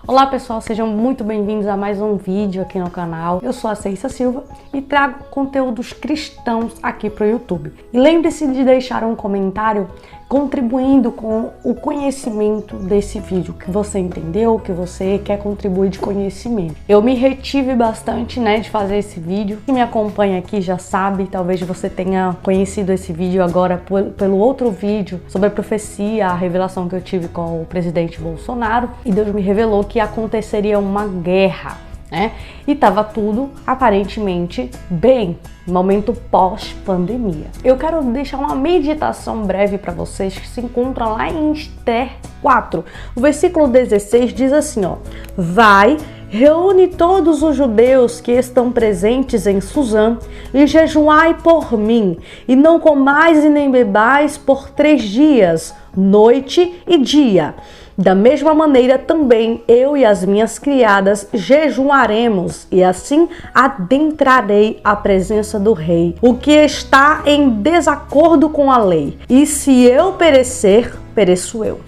Olá pessoal, sejam muito bem-vindos a mais um vídeo aqui no canal. Eu sou a Ceissa Silva e trago conteúdos cristãos aqui para o YouTube. E lembre-se de deixar um comentário contribuindo com o conhecimento desse vídeo, que você entendeu, que você quer contribuir de conhecimento. Eu me retive bastante, de fazer esse vídeo. Quem me acompanha aqui já sabe, talvez você tenha conhecido esse vídeo agora pelo outro vídeo sobre a profecia, a revelação que eu tive com o presidente Bolsonaro, e Deus me revelou que aconteceria uma guerra, E estava tudo aparentemente bem, momento pós-pandemia. Eu quero deixar uma meditação breve para vocês que se encontra lá em Esther 4. O versículo 16 diz assim, vai, reúne todos os judeus que estão presentes em Suzã e jejuai por mim, e não comais e nem bebais por 3 dias, noite e dia. Da mesma maneira também eu e as minhas criadas jejuaremos, e assim adentrarei a presença do rei, o que está em desacordo com a lei. E se eu perecer, pereço eu.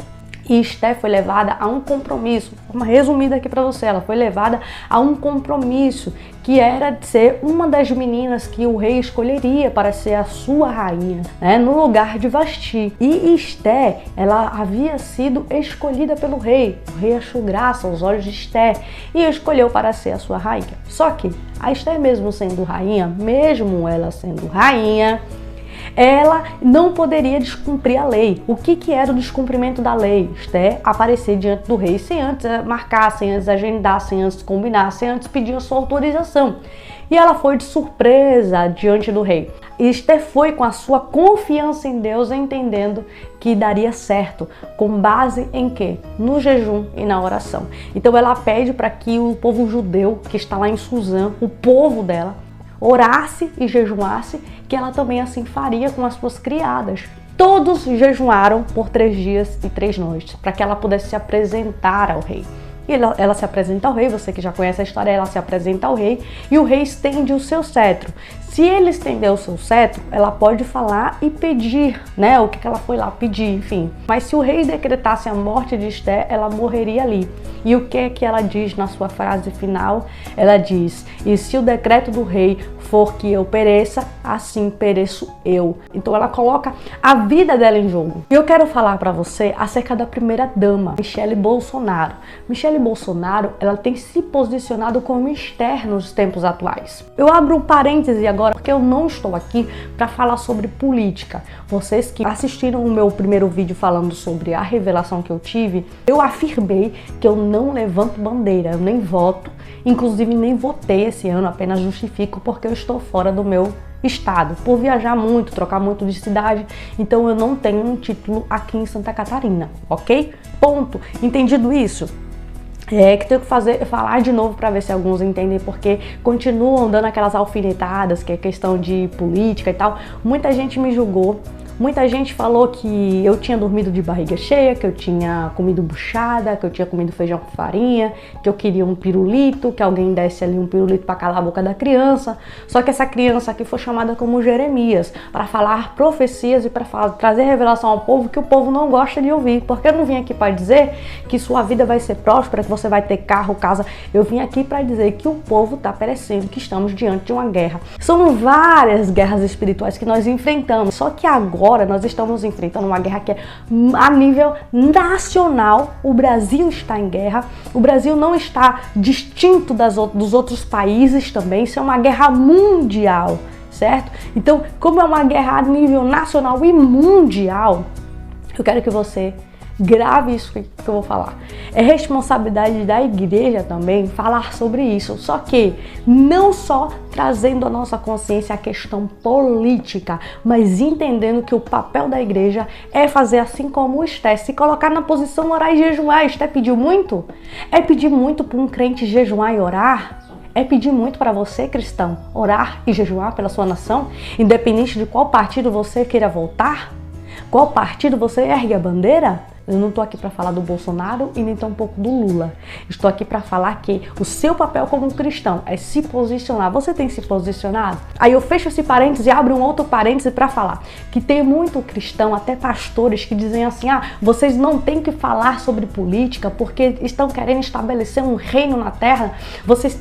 E Esther foi levada a um compromisso, uma resumida aqui para você, ela foi levada a um compromisso que era de ser uma das meninas que o rei escolheria para ser a sua rainha, no lugar de Vasti. E Esther, ela havia sido escolhida pelo rei. O rei achou graça aos olhos de Esther e escolheu para ser a sua rainha. Só que a Esther, mesmo sendo rainha, ela não poderia descumprir a lei. O que era o descumprimento da lei? Esther aparecer diante do rei sem antes marcar, sem antes agendar, sem antes combinar, sem antes pedir a sua autorização. E ela foi de surpresa diante do rei. E Esther foi com a sua confiança em Deus, entendendo que daria certo, com base em quê? No jejum e na oração. Então ela pede para que o povo judeu que está lá em Suzã, o povo dela, orasse e jejuasse, que ela também assim faria com as suas criadas. Todos jejuaram por 3 dias e 3 noites, para que ela pudesse se apresentar ao rei. E ela se apresenta ao rei, você que já conhece a história, ela se apresenta ao rei e o rei estende o seu cetro. Se ele estender o seu cetro, ela pode falar e pedir, o que ela foi lá pedir, enfim. Mas se o rei decretasse a morte de Esther, ela morreria ali. E o que é que ela diz na sua frase final? Ela diz, e se o decreto do rei for que eu pereça, assim pereço eu. Então ela coloca a vida dela em jogo. E eu quero falar para você acerca da primeira dama, Michelle Bolsonaro. Michelle Bolsonaro, ela tem se posicionado como Esther nos tempos atuais. Eu abro um parêntese agora, porque eu não estou aqui para falar sobre política. Vocês que assistiram o meu primeiro vídeo falando sobre a revelação que eu tive, eu afirmei que eu não levanto bandeira, eu nem voto, inclusive nem votei esse ano, apenas justifico porque eu estou fora do meu estado, por viajar muito, trocar muito de cidade, então eu não tenho um título aqui em Santa Catarina, ok? Ponto. Entendido isso? Que tenho que falar de novo para ver se alguns entendem, porque continuam dando aquelas alfinetadas, que é questão de política e tal. Muita gente me julgou, muita gente falou que eu tinha dormido de barriga cheia, que eu tinha comido buchada, que eu tinha comido feijão com farinha, que eu queria um pirulito, que alguém desse ali um pirulito para calar a boca da criança. Só que essa criança aqui foi chamada como Jeremias, para falar profecias e para trazer revelação ao povo que o povo não gosta de ouvir. Porque eu não vim aqui para dizer que sua vida vai ser próspera, que você vai ter carro, casa. Eu vim aqui para dizer que o povo está perecendo, que estamos diante de uma guerra. São várias guerras espirituais que nós enfrentamos, só que agora nós estamos enfrentando uma guerra que é a nível nacional. O Brasil está em guerra, o Brasil não está distinto dos outros países também, isso é uma guerra mundial, certo? Então, como é uma guerra a nível nacional e mundial, eu quero que você grave isso que eu vou falar. É responsabilidade da igreja também falar sobre isso, só que não só trazendo a nossa consciência a questão política, mas entendendo que o papel da igreja é fazer assim como o Esther, se colocar na posição orar e jejuar. Esther pediu muito? É pedir muito para um crente jejuar e orar? É pedir muito para você, cristão, orar e jejuar pela sua nação, independente de qual partido você queira voltar? Qual partido você ergue a bandeira? Eu não estou aqui para falar do Bolsonaro e nem tampouco do Lula. Estou aqui para falar que o seu papel como cristão é se posicionar. Você tem se posicionado? Aí eu fecho esse parênteses e abro um outro parênteses para falar que tem muito cristão, até pastores, que dizem assim, vocês não têm que falar sobre política porque estão querendo estabelecer um reino na terra. Vocês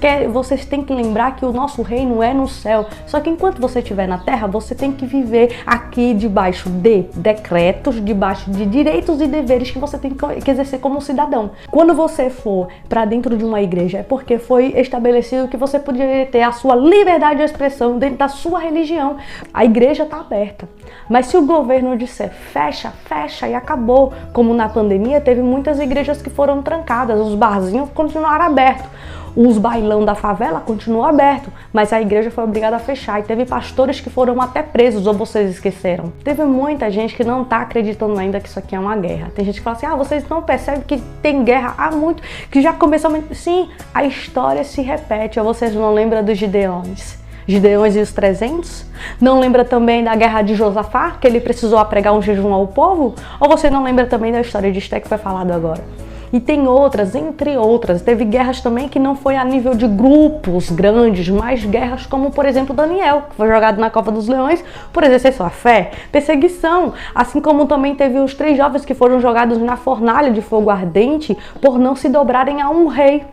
têm que lembrar que o nosso reino é no céu. Só que enquanto você estiver na terra, você tem que viver aqui debaixo de decretos, debaixo de direitos e deveres que você tem que exercer como cidadão. Quando você for para dentro de uma igreja, é porque foi estabelecido que você poderia ter a sua liberdade de expressão dentro da sua religião. A igreja está aberta. Mas se o governo disser fecha, fecha e acabou, como na pandemia, teve muitas igrejas que foram trancadas, os barzinhos continuaram abertos. Os bailão da favela continuou aberto, mas a igreja foi obrigada a fechar e teve pastores que foram até presos, ou vocês esqueceram? Teve muita gente que não está acreditando ainda que isso aqui é uma guerra. Tem gente que fala assim, vocês não percebem que tem guerra há muito, que já começou... Sim, a história se repete. Ou vocês não lembram dos Gideões? Gideões e os 300? Não lembra também da guerra de Josafá, que ele precisou pregar um jejum ao povo? Ou você não lembra também da história de Esté que foi falado agora? E tem outras, entre outras. Teve guerras também que não foi a nível de grupos grandes, mas guerras como, por exemplo, Daniel, que foi jogado na cova dos leões por exercer sua fé. Perseguição. Assim como também teve os 3 jovens que foram jogados na fornalha de fogo ardente por não se dobrarem a um rei,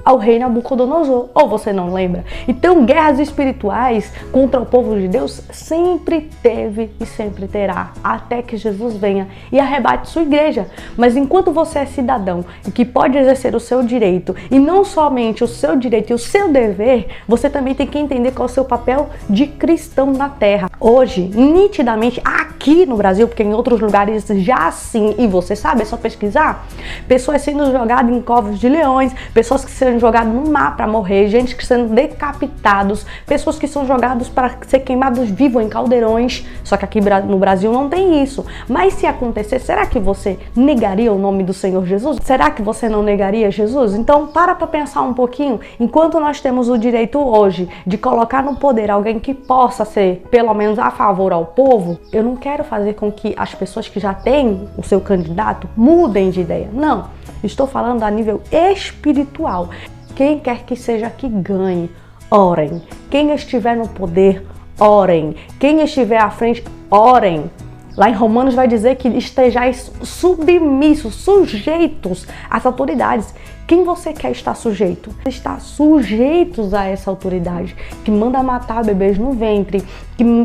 ao rei Nabucodonosor. Ou você não lembra? Então, guerras espirituais contra o povo de Deus sempre teve e sempre terá, até que Jesus venha e arrebate sua igreja. Mas enquanto você é cidadão e que pode exercer o seu direito, e não somente o seu direito e o seu dever, você também tem que entender qual é o seu papel de cristão na terra. Hoje, nitidamente, aqui no Brasil, porque em outros lugares já sim, e você sabe, é só pesquisar, pessoas sendo jogadas em covas de leões, pessoas que sendo jogados no mar para morrer, gente que sendo decapitados, pessoas que são jogadas para ser queimados vivos em caldeirões. Só que aqui no Brasil não tem isso. Mas se acontecer, será que você negaria o nome do Senhor Jesus? Será que você não negaria Jesus? Então para pensar um pouquinho. Enquanto nós temos o direito hoje de colocar no poder alguém que possa ser pelo menos a favor ao povo, eu não quero fazer com que as pessoas que já têm o seu candidato mudem de ideia. Não. Estou falando a nível espiritual. Quem quer que seja que ganhe, orem. Quem estiver no poder, orem. Quem estiver à frente, orem. Lá em Romanos vai dizer que estejais submissos, sujeitos às autoridades. Quem você quer estar sujeito? Está sujeitos a essa autoridade que manda matar bebês no ventre,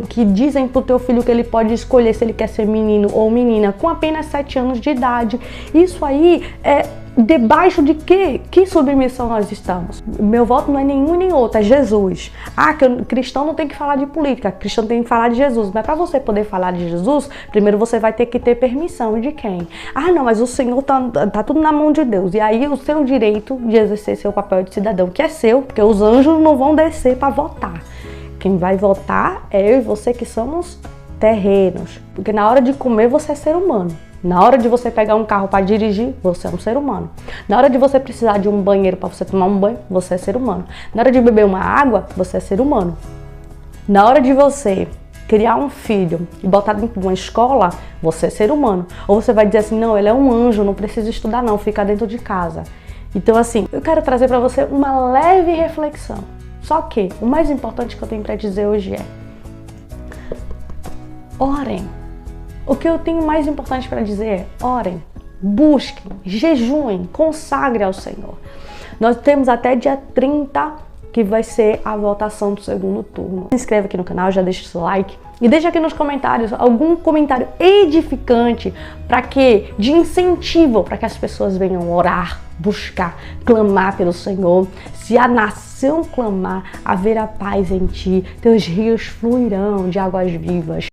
que dizem pro teu filho que ele pode escolher se ele quer ser menino ou menina com apenas 7 anos de idade. Isso aí é debaixo de que submissão nós estamos? Meu voto não é nenhum nem outro, é Jesus. Que cristão não tem que falar de política, cristão tem que falar de Jesus. Mas para você poder falar de Jesus, primeiro você vai ter que ter permissão de quem? Não, mas o Senhor tá tudo na mão de Deus. E aí o seu direito de exercer seu papel de cidadão, que é seu, porque os anjos não vão descer para votar. Quem vai votar é eu e você que somos terrenos. Porque na hora de comer você é ser humano. Na hora de você pegar um carro para dirigir, você é um ser humano. Na hora de você precisar de um banheiro para você tomar um banho, você é ser humano. Na hora de beber uma água, você é ser humano. Na hora de você criar um filho e botar dentro de uma escola, você é ser humano. Ou você vai dizer assim, não, ele é um anjo, não precisa estudar não, fica dentro de casa. Então assim, eu quero trazer para você uma leve reflexão. Só que o mais importante que eu tenho para dizer hoje é: orem. O que eu tenho mais importante para dizer é: orem, busquem, jejuem, consagrem ao Senhor. Nós temos até dia 30 que vai ser a votação do segundo turno. Se inscreve aqui no canal, já deixa o seu like e deixa aqui nos comentários algum comentário edificante de incentivo para que as pessoas venham orar, buscar, clamar pelo Senhor. Se a nação clamar, haverá paz em ti, teus rios fluirão de águas vivas.